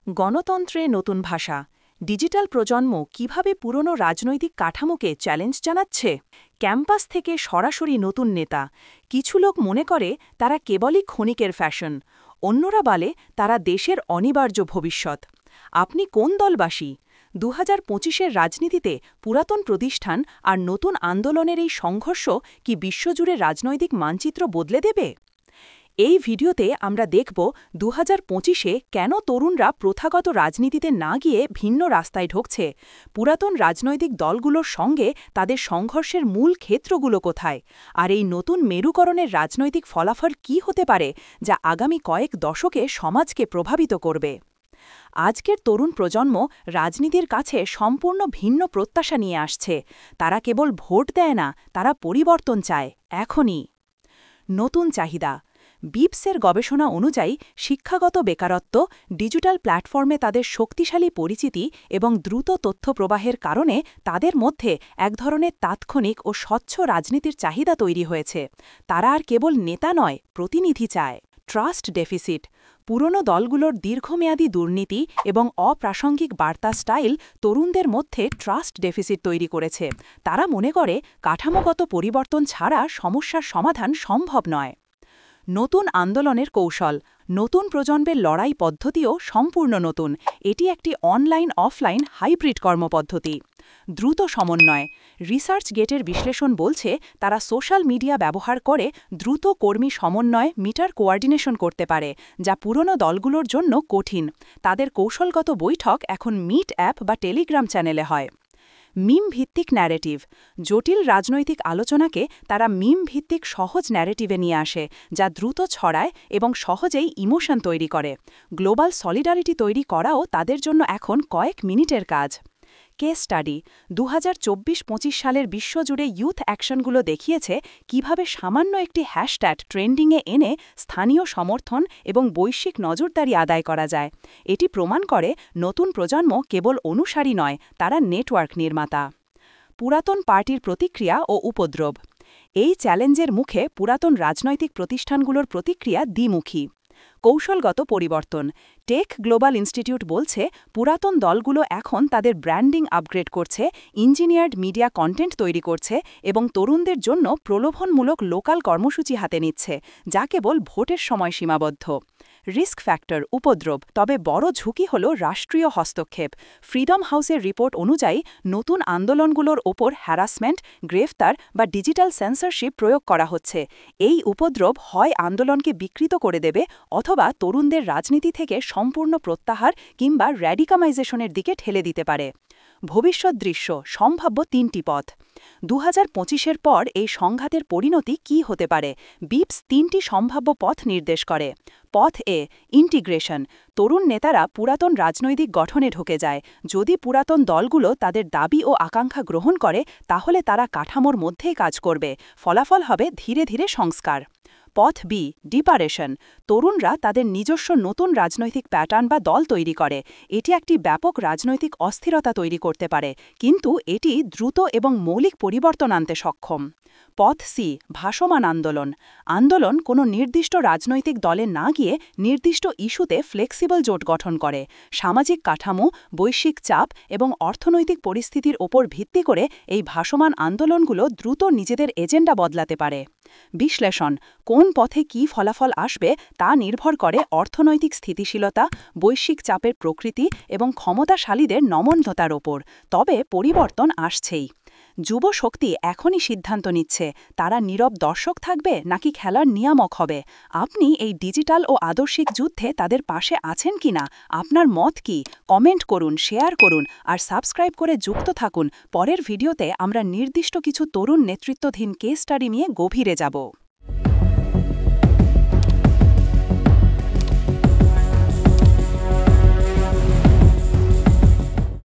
গণতন্ত্রে নতুন ভাষা ডিজিটাল প্রজন্ম কিভাবে পুরনো রাজনৈতিক কাঠামোকে চ্যালেঞ্জ জানাচ্ছে ক্যাম্পাস থেকে সরাসরি নতুন নেতা কিছু লোক মনে করে তারা কেবলই ক্ষণিকের ফ্যাশন অন্যরা বলে তারা দেশের অনিবার্য ভবিষ্যৎ আপনি কোন দলবাসী 2025-এর রাজনীতিতে পুরাতন প্রতিষ্ঠান আর নতুন আন্দোলনের এই সংঘর্ষ কি বিশ্বজুড়ে রাজনৈতিক মানচিত্র বদলে দেবে এই ভিডিওতে আমরা দেখব 2025-এ কেন তরুণরা প্রথাগত রাজনীতিতে না গিয়ে ভিন্ন রাস্তায় ঢুকছে পুরাতন রাজনৈতিক দলগুলোর সঙ্গে তাদের সংঘর্ষের মূল ক্ষেত্রগুলো কোথায় আর এই নতুন মেরুকরণের রাজনৈতিক ফলাফল কী হতে পারে যা আগামী কয়েক দশকে সমাজকে প্রভাবিত করবে আজকের তরুণ প্রজন্ম রাজনীতির কাছে সম্পূর্ণ ভিন্ন প্রত্যাশা নিয়ে আসছে তারা কেবল ভোট দেয় না তারা পরিবর্তন চায় এখনই নতুন চাহিদা বিপসের গবেষণা অনুযায়ী শিক্ষাগত বেকারত্ব ডিজিটাল প্ল্যাটফর্মে তাদের শক্তিশালী পরিচিতি এবং দ্রুত তথ্য প্রবাহের কারণে তাদের মধ্যে এক ধরনের তাৎক্ষণিক ও স্বচ্ছ রাজনীতির চাহিদা তৈরি হয়েছে তারা আর কেবল নেতা নয় প্রতিনিধি চায় ট্রাস্ট ডেফিসিট পুরনো দলগুলোর দীর্ঘমেয়াদী দুর্নীতি এবং অপ্রাসঙ্গিক বার্তা স্টাইল তরুণদের মধ্যে ট্রাস্ট ডেফিসিট তৈরি করেছে তারা মনে করে কাঠামোগত পরিবর্তন ছাড়া সমস্যার সমাধান সম্ভব নয় নতুন আন্দোলনের কৌশল নতুন প্রজন্মের লড়াই পদ্ধতিও সম্পূর্ণ নতুন এটি একটি অনলাইন অফলাইন হাইব্রিড কর্মপদ্ধতি দ্রুত সমন্বয় রিসার্চ গেটের বিশ্লেষণ বলছে তারা সোশ্যাল মিডিয়া ব্যবহার করে দ্রুত কর্মী সমন্বয় মিটার কোঅর্ডিনেশন করতে পারে যা পুরনো দলগুলোর জন্য কঠিন তাদের কৌশলগত বৈঠক এখন মিট অ্যাপ বা টেলিগ্রাম চ্যানেলে হয় মিম ভিত্তিক ন্যারেটিভ জটিল রাজনৈতিক আলোচনাকে তারা মিম ভিত্তিক সহজ ন্যারেটিভে নিয়ে আসে যা দ্রুত ছড়ায় এবং সহজেই ইমোশন তৈরি করে গ্লোবাল সলিডারিটি তৈরি করাও তাদের জন্য এখন কয়েক মিনিটের কাজ কেস স্টাডি 2024-25 সালের বিশ্বজুড়ে ইউথ অ্যাকশনগুলো দেখিয়েছে কিভাবে সামান্য একটি হ্যাশট্যাগ ট্রেন্ডিংয়ে এনে স্থানীয় সমর্থন এবং বৈশ্বিক নজরদারি আদায় করা যায় এটি প্রমাণ করে নতুন প্রজন্ম কেবল অনুসারী নয় তারা নেটওয়ার্ক নির্মাতা পুরাতন পার্টির প্রতিক্রিয়া ও উপদ্রব এই চ্যালেঞ্জের মুখে পুরাতন রাজনৈতিক প্রতিষ্ঠানগুলোর প্রতিক্রিয়া দ্বিমুখী কৌশলগত পরিবর্তন টেক গ্লোবাল ইনস্টিটিউট বলছে পুরাতন দলগুলো এখন তাদের ব্র্যান্ডিং আপগ্রেড করছে ইঞ্জিনিয়ার্ড মিডিয়া কন্টেন্ট তৈরি করছে এবং তরুণদের জন্য প্রলোভনমূলক লোকাল কর্মসূচি হাতে নিচ্ছে যা কেবল ভোটের সময় সীমাবদ্ধ রিস্ক ফ্যাক্টর উপদ্রব তবে বড় ঝুঁকি হল রাষ্ট্রীয় হস্তক্ষেপ ফ্রিডম হাউসের রিপোর্ট অনুযায়ী নতুন আন্দোলনগুলোর ওপর হ্যারাসমেন্ট গ্রেফতার বা ডিজিটাল সেন্সরশিপ প্রয়োগ করা হচ্ছে এই উপদ্রব হয় আন্দোলনকে বিকৃত করে দেবে অথবা তরুণদের রাজনীতি থেকে সম্পূর্ণ প্রত্যাহার কিংবা র্যাডিকামাইজেশনের দিকে ঠেলে দিতে পারে ভবিষ্যৎ দৃশ্য সম্ভাব্য তিনটি পথ 2025-এর পর এই সংঘাতের পরিণতি কী হতে পারে বিপস তিনটি সম্ভাব্য পথ নির্দেশ করে পথ এ ইন্টিগ্রেশন তরুণ নেতারা পুরাতন রাজনৈতিক গঠনে ঢুকে যায় যদি পুরাতন দলগুলো তাদের দাবি ও আকাঙ্ক্ষা গ্রহণ করে তাহলে তারা কাঠামোর মধ্যেই কাজ করবে ফলাফল হবে ধীরে ধীরে সংস্কার পথ বি ডিপারেশন তরুণরা তাদের নিজস্ব নতুন রাজনৈতিক প্যাটার্ন বা দল তৈরি করে এটি একটি ব্যাপক রাজনৈতিক অস্থিরতা তৈরি করতে পারে কিন্তু এটি দ্রুত এবং মৌলিক পরিবর্তন আনতে সক্ষম পথ সি ভাসমান আন্দোলন আন্দোলন কোনো নির্দিষ্ট রাজনৈতিক দলে না গিয়ে নির্দিষ্ট ইস্যুতে ফ্লেক্সিবল জোট গঠন করে সামাজিক কাঠামো বৈশ্বিক চাপ এবং অর্থনৈতিক পরিস্থিতির ওপর ভিত্তি করে এই ভাসমান আন্দোলনগুলো দ্রুত নিজেদের এজেন্ডা বদলাতে পারে বিশ্লেষণ কোন পথে কী ফলাফল আসবে তা নির্ভর করে অর্থনৈতিক স্থিতিশীলতা বৈশ্বিক চাপের প্রকৃতি এবং ক্ষমতাশালীদের নমনীয়তার ওপর তবে পরিবর্তন আসছেই যুব শক্তি এখনই সিদ্ধান্ত নিচ্ছে তারা নীরব দর্শক থাকবে নাকি খেলার নিয়ামক হবে আপনি এই ডিজিটাল ও আদর্শিক যুদ্ধে তাদের পাশে আছেন কিনা আপনার মত কি কমেন্ট করুন শেয়ার করুন আর সাবস্ক্রাইব করে যুক্ত থাকুন পরের ভিডিওতে আমরা নির্দিষ্ট কিছু তরুণ নেতৃত্বাধীন কেস স্টাডি নিয়ে গভীরে যাব